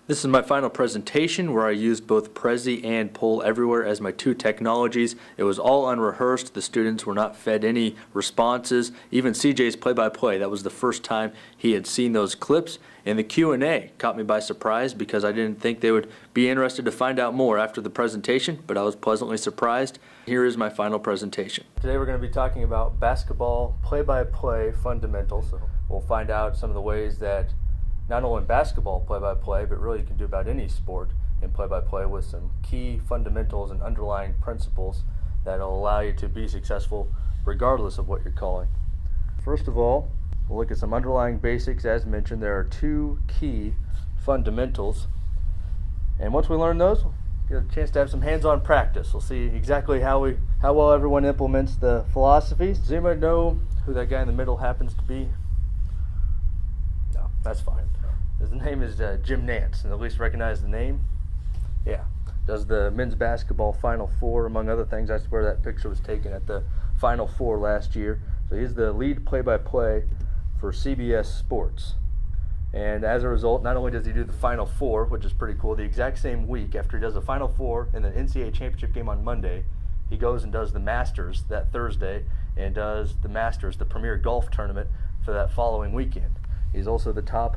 This is my final presentation where I used both Prezi and Poll Everywhere as my two technologies. It was all unrehearsed. The students were not fed any responses. Even CJ's play-by-play, that was the first time he had seen those clips. And the Q&A caught me by surprise because I didn't think they would be interested to find out more after the presentation, but I was pleasantly surprised. Here is my final presentation. Today we're going to be talking about basketball play-by-play fundamentals. So we'll find out some of the ways that not only in basketball play-by-play, but really you can do about any sport in play-by-play with some key fundamentals and underlying principles that will allow you to be successful regardless of what you're calling. First of all, we'll look at some underlying basics. As mentioned, there are two key fundamentals. And once we learn those, we'll get a chance to have some hands-on practice. We'll see exactly how well everyone implements the philosophies. Does anybody know who that guy in the middle happens to be? No, that's fine. His name is Jim Nance, and at least recognize the name. Yeah, does the men's basketball Final Four, among other things. That's where that picture was taken, at the Final Four last year. So he's the lead play-by-play for CBS Sports. And as a result, not only does he do the Final Four, which is pretty cool, the exact same week after he does the Final Four in the NCAA championship game on Monday, he goes and does the Masters that Thursday, and does the Masters, the premier golf tournament, for that following weekend. He's also the top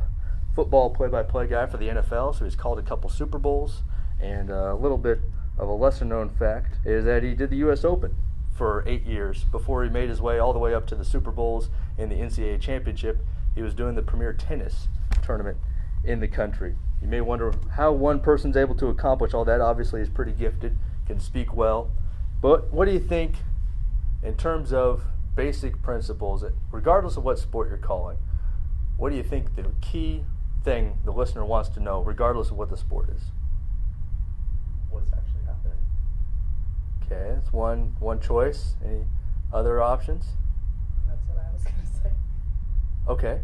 football play-by-play guy for the NFL, so he's called a couple Super Bowls. And a little bit of a lesser-known fact is that he did the U.S. Open for 8 years before he made his way all the way up to the Super Bowls and the NCAA championship. He was doing the premier tennis tournament in the country. You may wonder how one person's able to accomplish all that. Obviously, he's pretty gifted, can speak well. But what do you think in terms of basic principles, regardless of what sport you're calling? What do you think the key thing the listener wants to know, regardless of what the sport is? What's actually happening? Okay, that's one choice. Any other options? That's what I was going to say. Okay,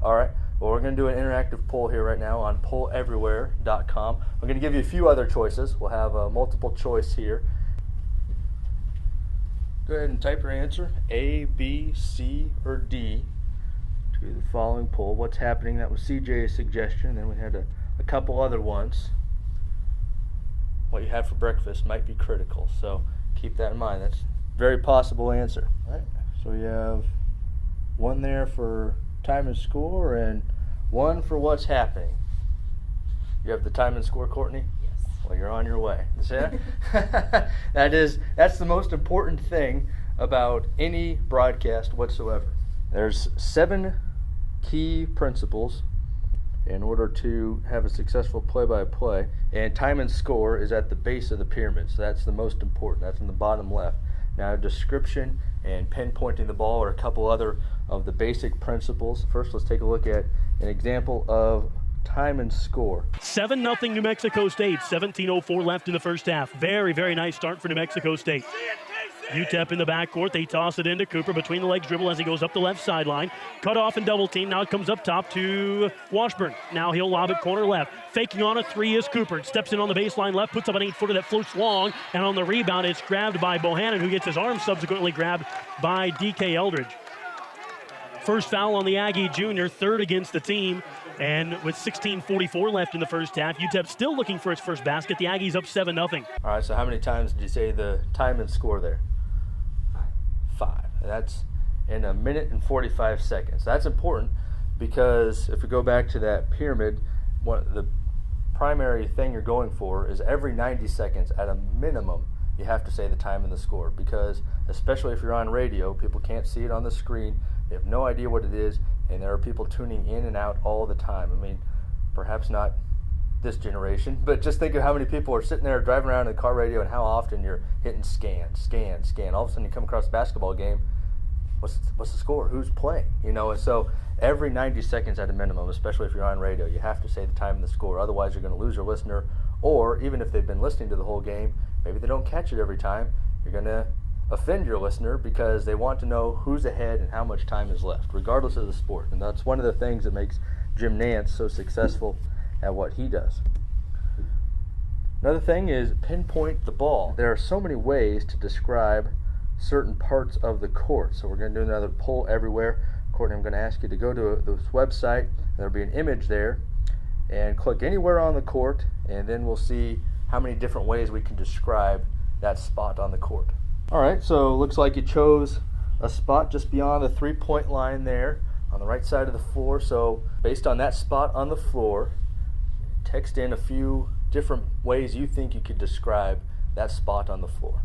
all right. Well, we're going to do an interactive poll here right now on polleverywhere.com. I'm going to give you a few other choices. We'll have a multiple choice here. Go ahead and type your answer, A, B, C, or D, to the following poll. What's happening? That was CJ's suggestion. Then we had a couple other ones. What you had for breakfast might be critical, so keep that in mind. That's a very possible answer. All right. So we have one there for time and score and one for what's happening. You have the time and score, Courtney? Yes. Well, you're on your way. See that? That's the most important thing about any broadcast whatsoever. There's 7 key principles in order to have a successful play-by-play, and time and score is at the base of the pyramid, so that's the most important. That's in the bottom left. Now, description and pinpointing the ball are a couple other of the basic principles. First, let's take a look at an example of time and score. 7-0 New Mexico State, 17:04 left in the first half. Very, very nice start for New Mexico State. UTEP in the backcourt. They toss it into Cooper. Between the legs dribble as he goes up the left sideline. Cut off and double team. Now it comes up top to Washburn. Now he'll lob it corner left. Faking on a 3 is Cooper. Steps in on the baseline left. Puts up an 8-footer that floats long. And on the rebound, it's grabbed by Bohannon, who gets his arm subsequently grabbed by D.K. Eldridge. First foul on the Aggie junior. Third against the team. And with 16:44 left in the first half, UTEP still looking for its first basket. The Aggies up 7-0. All right, so how many times did you say the time and score there? 5. That's in 1 minute and 45 seconds. That's important because if we go back to that pyramid, the primary thing you're going for is every 90 seconds at a minimum you have to say the time and the score, because especially if you're on radio, people can't see it on the screen. They have no idea what it is, and there are people tuning in and out all the time. I mean, perhaps not this generation, but just think of how many people are sitting there driving around in the car radio and how often you're hitting scan. All of a sudden you come across a basketball game, what's the score? Who's playing? You know, and so every 90 seconds at a minimum, especially if you're on radio, you have to say the time and the score. Otherwise you're going to lose your listener, or even if they've been listening to the whole game, maybe they don't catch it every time, you're going to offend your listener because they want to know who's ahead and how much time is left, regardless of the sport. And that's one of the things that makes Jim Nance so successful at what he does. Another thing is pinpoint the ball. There are so many ways to describe certain parts of the court. So we're going to do another poll everywhere. Courtney, I'm going to ask you to go to this website. There'll be an image there, and click anywhere on the court, and then we'll see how many different ways we can describe that spot on the court. All right, so looks like you chose a spot just beyond the 3-point line there on the right side of the floor. So based on that spot on the floor, text in a few different ways you think you could describe that spot on the floor.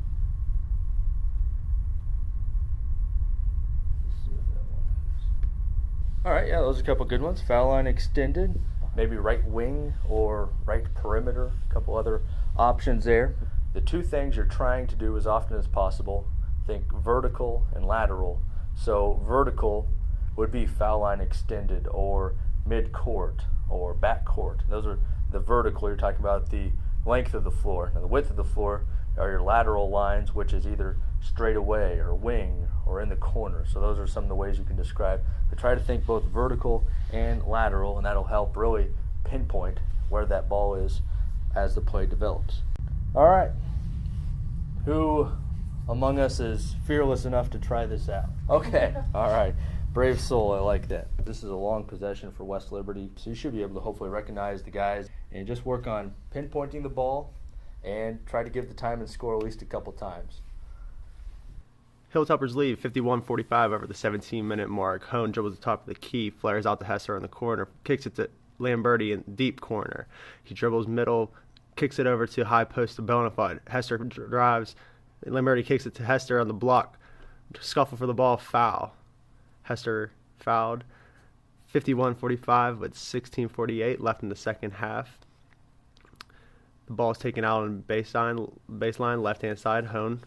All right, yeah, those are a couple good ones. Foul line extended, maybe right wing or right perimeter, a couple other options there. The two things you're trying to do as often as possible, think vertical and lateral. So vertical would be foul line extended or mid-court or back-court. Those are the vertical. You're talking about the length of the floor. Now the width of the floor are your lateral lines, which is either straight away or wing or in the corner. So those are some of the ways you can describe. But try to think both vertical and lateral, and that'll help really pinpoint where that ball is as the play develops. All right. Who among us is fearless enough to try this out? Okay. All right. Brave soul. I like that. This is a long possession for West Liberty, so you should be able to hopefully recognize the guys and just work on pinpointing the ball and try to give the time and score at least a couple times. Hilltoppers lead 51-45 over the 17-minute mark. Hone dribbles the top of the key, flares out to Hester in the corner, kicks it to Lamberti in the deep corner. He dribbles middle, kicks it over to high post to Bonafide. Hester drives. Lamberti kicks it to Hester on the block. Scuffle for the ball, foul. Hester fouled. 51-45 with 16:48 left in the second half. The ball is taken out on baseline left-hand side. Hone.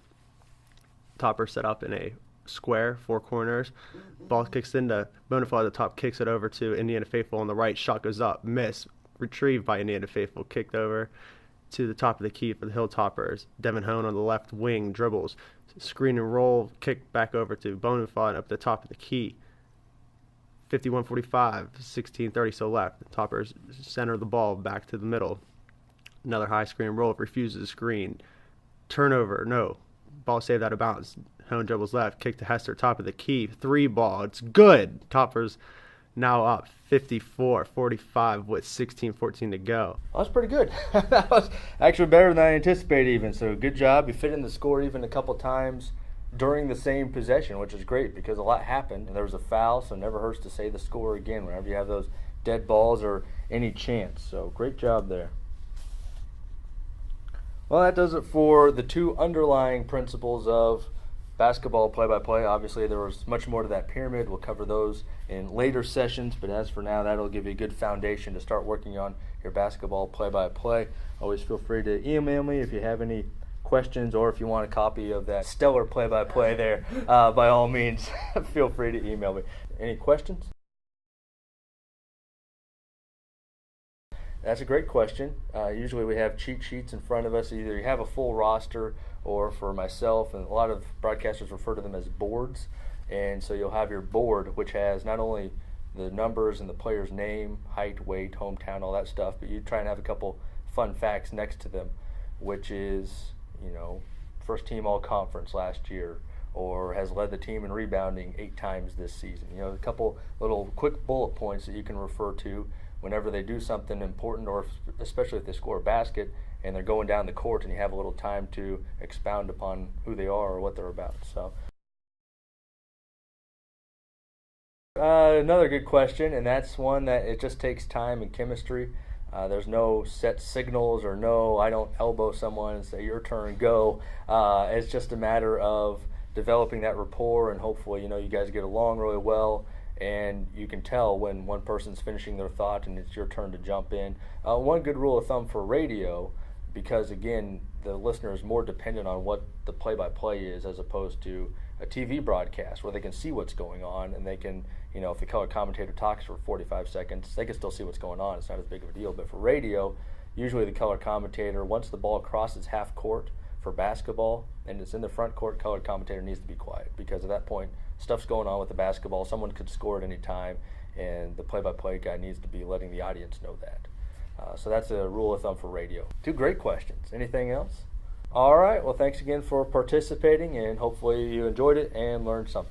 Topper set up in a square, 4 corners. Ball kicks into Bonafide at the top, kicks it over to Indiana Faithful on the right. Shot goes up, miss. Retrieved by Indiana Faithful, kicked over to the top of the key for the Hilltoppers. Devin Hone on the left wing dribbles. Screen and roll, kick back over to Bonafide up the top of the key. 51-45, 16:30 so left. The Toppers center the ball back to the middle. Another high screen roll, refuses the screen. Turnover, no. Ball saved out of bounds. Hone dribbles left, kick to Hester, top of the key. 3 ball, it's good. Toppers now up 54-45 with 16:14 to go. Well, that's pretty good. That was actually better than I anticipated even. So good job. You fit in the score even a couple times during the same possession, which is great because a lot happened and there was a foul, so it never hurts to say the score again whenever you have those dead balls or any chance. So great job there. Well, that does it for the 2 underlying principles of basketball play-by-play. Obviously, there was much more to that pyramid. We'll cover those in later sessions, but as for now, that'll give you a good foundation to start working on your basketball play-by-play. Always feel free to email me if you have any questions or if you want a copy of that stellar play-by-play there. By all means, feel free to email me. Any questions? That's a great question. Usually we have cheat sheets in front of us. Either you have a full roster, or for myself, and a lot of broadcasters refer to them as boards. And so you'll have your board, which has not only the numbers and the player's name, height, weight, hometown, all that stuff, but you try and have a couple fun facts next to them, which is, first team all-conference last year, or has led the team in rebounding 8 times this season. A couple little quick bullet points that you can refer to whenever they do something important, or especially if they score a basket and they're going down the court and you have a little time to expound upon who they are or what they're about. So another good question, and that's one that it just takes time and chemistry. There's no set signals or no, I don't elbow someone and say, your turn, go. It's just a matter of developing that rapport, and hopefully, you guys get along really well, and you can tell when one person's finishing their thought and it's your turn to jump in. One good rule of thumb for radio, because again, the listener is more dependent on what the play-by-play is as opposed to a TV broadcast where they can see what's going on, and they can, if the color commentator talks for 45 seconds, they can still see what's going on. It's not as big of a deal. But for radio, usually the color commentator, once the ball crosses half court for basketball and it's in the front court, color commentator needs to be quiet, because at that point, stuff's going on with the basketball. Someone could score at any time, and the play-by-play guy needs to be letting the audience know that. So that's a rule of thumb for radio. 2 great questions. Anything else? All right. Well, thanks again for participating, and hopefully you enjoyed it and learned something.